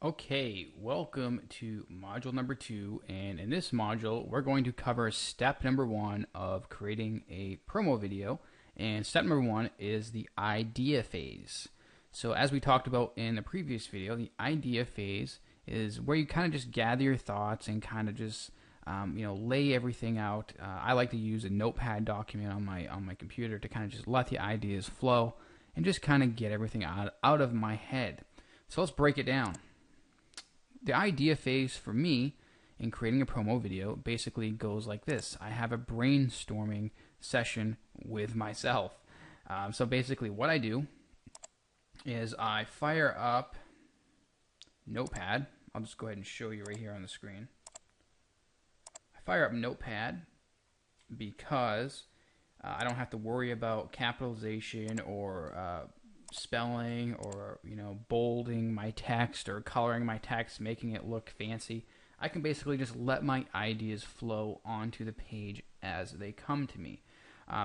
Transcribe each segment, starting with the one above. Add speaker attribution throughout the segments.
Speaker 1: Okay, welcome to module number 2, and in this module we're going to cover step number 1 of creating a promo video, and step number 1 is the idea phase. So as we talked about in the previous video, the idea phase is where you kind of just gather your thoughts and kind of just lay everything out. I like to use a notepad document on my computer to kind of just let the ideas flow and just kind of get everything out of my head. So let's break it down. The idea phase for me in creating a promo video basically goes like this. I have a brainstorming session with myself. So basically what I do is I fire up Notepad. I'll just go ahead and show you right here on the screen. I fire up Notepad because I don't have to worry about capitalization or spelling or bolding my text or coloring my text, making it look fancy. I can basically just let my ideas flow onto the page as they come to me.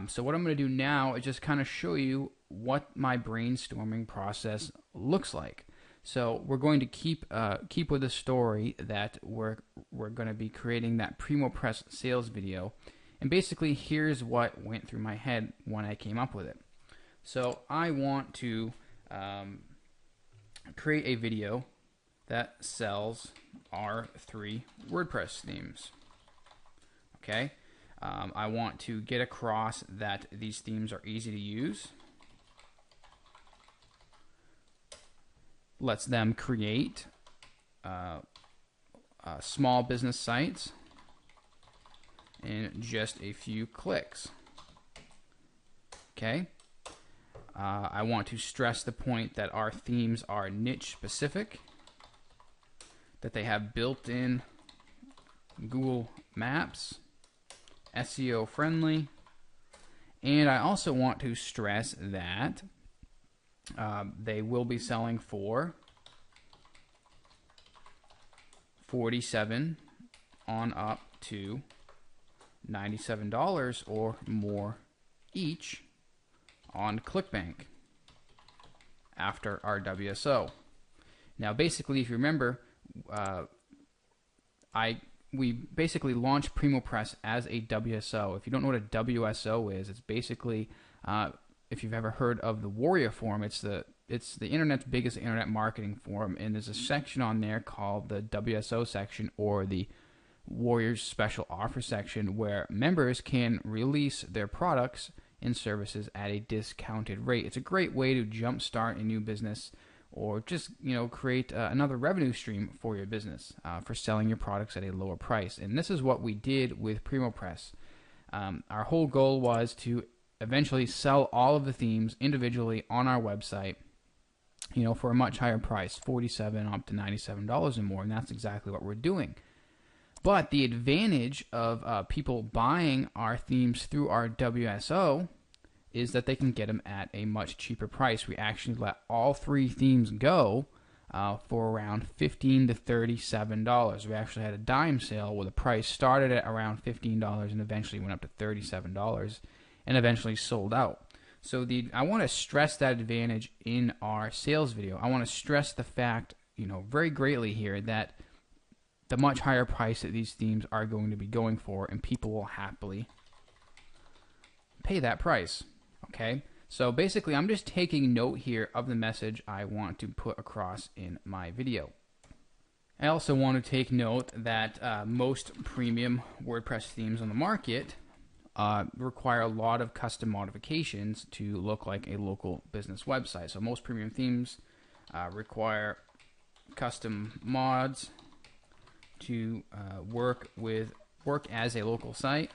Speaker 1: So what I'm going to do now is just kind of show you what my brainstorming process looks like. So we're going to keep with the story that we're going to be creating that PrimoPress sales video, and basically here's what went through my head when I came up with it. So I want to create a video that sells our 3 WordPress themes. Okay, I want to get across that these themes are easy to use. Lets them create small business sites in just a few clicks. Okay. I want to stress the point that our themes are niche specific, that they have built-in Google Maps, SEO friendly, and I also want to stress that they will be selling for $47 on up to $97 or more each on ClickBank after our WSO. Now basically, if you remember, we basically launched PrimoPress as a WSO. If you don't know what a WSO is, it's basically if you've ever heard of the Warrior Forum, it's the internet's biggest internet marketing forum, and there's a section on there called the WSO section, or the Warriors Special Offer section, where members can release their products and services at a discounted rate. It's a great way to jumpstart a new business, or just create another revenue stream for your business for selling your products at a lower price. And this is what we did with PrimoPress. Our whole goal was to eventually sell all of the themes individually on our website, for a much higher price, $47 up to $97 and more, and that's exactly what we're doing. But the advantage of people buying our themes through our WSO is that they can get them at a much cheaper price. We actually let all 3 themes go for around $15 to $37. We actually had a dime sale where the price started at around $15 and eventually went up to $37 and eventually sold out. So I want to stress that advantage in our sales video. I want to stress the fact, very greatly here, that the much higher price that these themes are going to be going for, and people will happily pay that price. Okay, so basically I'm just taking note here of the message I want to put across in my video. I also want to take note that most premium WordPress themes on the market require a lot of custom modifications to look like a local business website. So most premium themes require custom mods to work as a local site.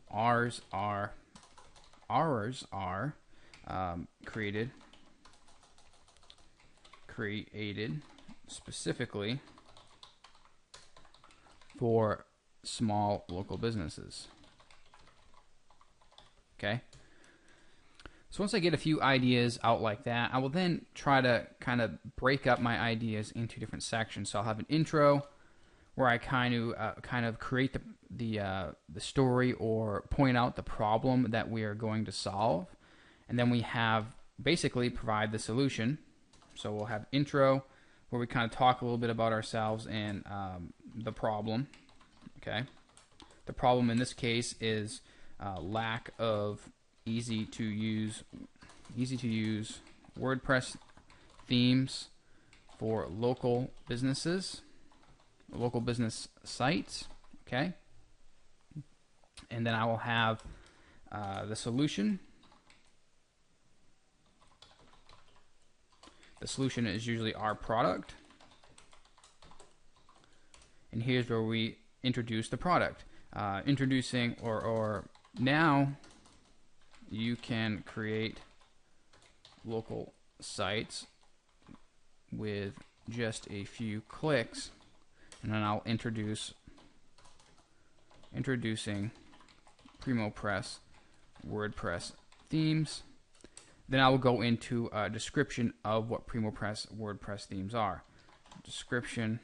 Speaker 1: Ours are created specifically for small local businesses. Okay. So once I get a few ideas out like that, I will then try to kind of break up my ideas into different sections. So I'll have an intro where I kind of create the story or point out the problem that we are going to solve, and then we have basically provide the solution So we'll have intro, where we kind of talk a little bit about ourselves and the problem. Okay. The problem in this case is lack of easy to use WordPress themes for local businesses, local business sites. Okay. And then I will have the solution. The solution is usually our product. And here's where we introduce the product. Introducing or now you can create local sites with just a few clicks, and then I'll introducing PrimoPress WordPress themes. Then I will go into a description of what PrimoPress WordPress themes are. Description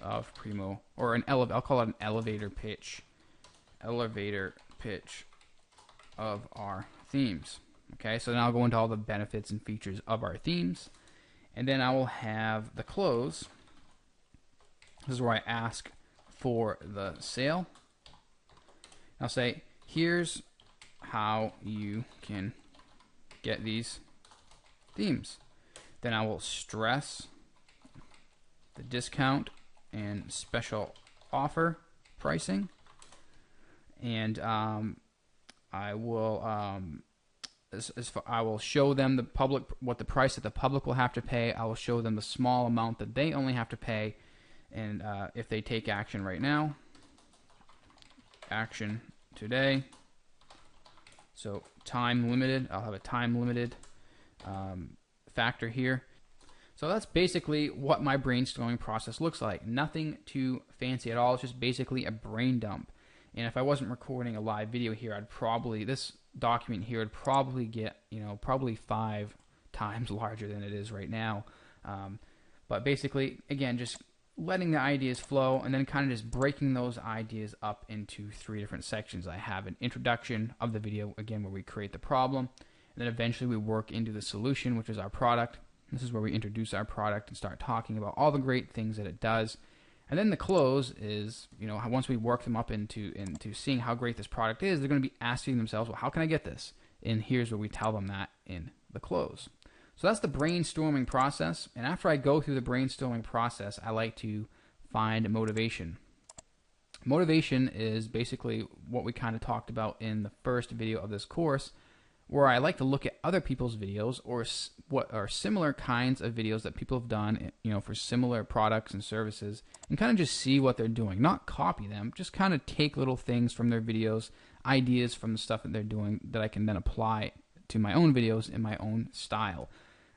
Speaker 1: of Primo, or I'll call it an elevator pitch of our themes. Okay, so then I'll go into all the benefits and features of our themes, and then I will have the close. This is where I ask for the sale. I'll say, here's how you can get these themes. Then I will stress the discount and special offer pricing, and I will I will show them the public what the price that the public will have to pay. I will show them the small amount that they only have to pay, and if they take action right now, action today. So time limited. I'll have a time limited factor here. So that's basically what my brainstorming process looks like. Nothing too fancy at all. It's just basically a brain dump. And if I wasn't recording a live video here, this document here would probably get, probably 5 times larger than it is right now. But basically, again, just letting the ideas flow, and then kind of just breaking those ideas up into 3 different sections. I have an introduction of the video, again, where we create the problem, and then eventually we work into the solution, which is our product. This is where we introduce our product and start talking about all the great things that it does. And then the close is, once we work them up into seeing how great this product is, they're going to be asking themselves, well, how can I get this? And here's where we tell them that in the close. So that's the brainstorming process. And after I go through the brainstorming process, I like to find motivation. Motivation is basically what we kind of talked about in the first video of this course, where I like to look at other people's videos or what are similar kinds of videos that people have done, for similar products and services, and kind of just see what they're doing. Not copy them, just kind of take little things from their videos, ideas from the stuff that they're doing that I can then apply to my own videos in my own style.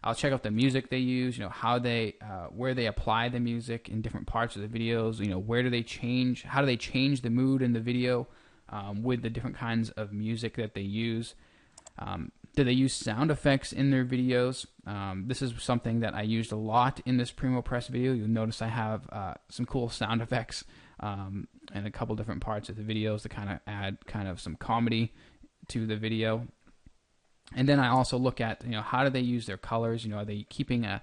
Speaker 1: I'll check out the music they use, how they, where they apply the music in different parts of the videos, where do they change, how do they change the mood in the video with the different kinds of music that they use. Do they use sound effects in their videos? This is something that I used a lot in this PrimoPress video. You'll notice I have some cool sound effects in a couple different parts of the videos to kind of add kind of some comedy to the video. And then I also look at how do they use their colors? Are they keeping a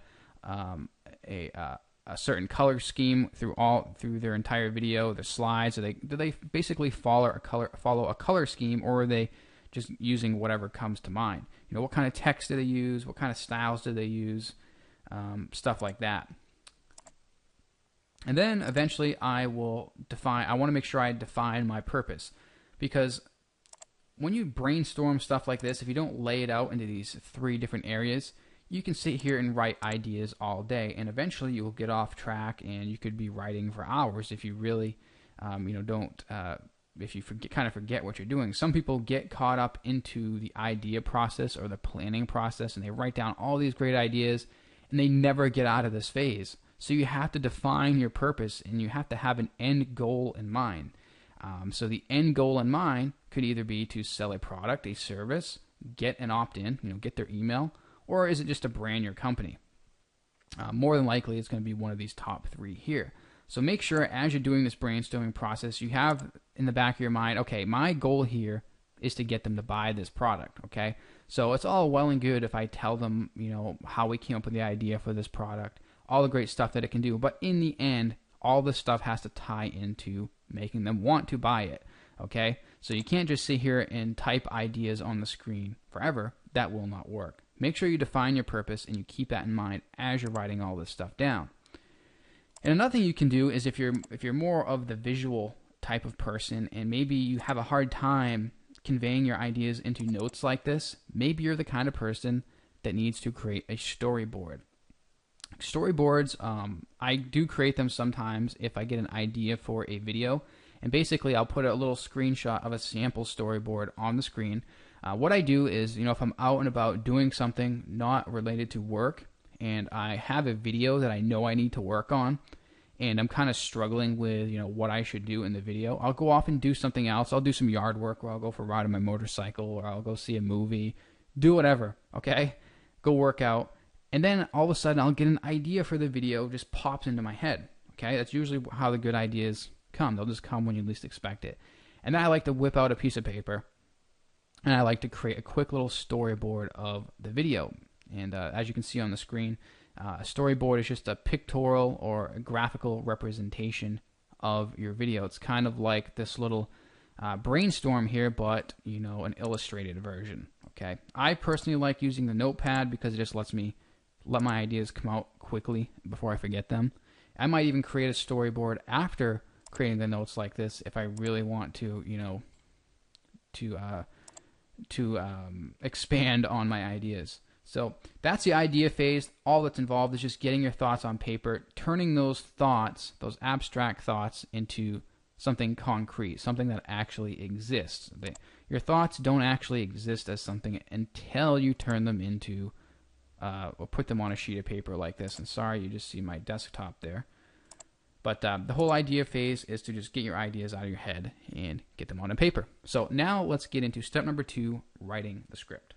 Speaker 1: certain color scheme through their entire video, their slides? Do they basically follow a color scheme, or are they just using whatever comes to mind? What kind of text do they use? What kind of styles do they use? Stuff like that. And then eventually I want to make sure I define my purpose, because when you brainstorm stuff like this, if you don't lay it out into these 3 different areas, you can sit here and write ideas all day, and eventually you will get off track, and you could be writing for hours if you really, if you forget what you're doing. Some people get caught up into the idea process or the planning process, and they write down all these great ideas, and they never get out of this phase. So you have to define your purpose, and you have to have an end goal in mind. So the end goal in mind could either be to sell a product, a service, get an opt-in, get their email, or is it just to brand your company? More than likely, it's going to be one of these top 3 here. So make sure as you're doing this brainstorming process, you have in the back of your mind, okay, my goal here is to get them to buy this product, okay? So it's all well and good if I tell them, you know, how we came up with the idea for this product, all the great stuff that it can do, but in the end, all this stuff has to tie into making them want to buy it, okay? So you can't just sit here and type ideas on the screen forever. That will not work. Make sure you define your purpose and you keep that in mind as you're writing all this stuff down. And another thing you can do is if you're more of the visual type of person and maybe you have a hard time conveying your ideas into notes like this, maybe you're the kind of person that needs to create a storyboard. Storyboards, I do create them sometimes if I get an idea for a video, and basically I'll put a little screenshot of a sample storyboard on the screen. What I do is, you know, if I'm out and about doing something not related to work and I have a video that I know I need to work on and I'm kind of struggling with, you know, what I should do in the video, I'll go off and do something else. I'll do some yard work, or I'll go for a ride on my motorcycle, or I'll go see a movie, do whatever, okay? Go work out. And then all of a sudden I'll get an idea for the video, just pops into my head, okay? That's usually how the good ideas come. They'll just come when you least expect it. And then I like to whip out a piece of paper and I like to create a quick little storyboard of the video. And as you can see on the screen, a storyboard is just a pictorial or a graphical representation of your video. It's kind of like this little brainstorm here, but, you know, an illustrated version, okay? I personally like using the notepad because it just lets me let my ideas come out quickly before I forget them. I might even create a storyboard after creating the notes like this if I really want to, you know, to expand on my ideas. So that's the idea phase. All that's involved is just getting your thoughts on paper, turning those thoughts, those abstract thoughts, into something concrete, something that actually exists. Your thoughts don't actually exist as something until you turn them into or put them on a sheet of paper like this. And sorry, you just see my desktop there. But the whole idea phase is to just get your ideas out of your head and get them on a paper. So now let's get into step number 2, writing the script.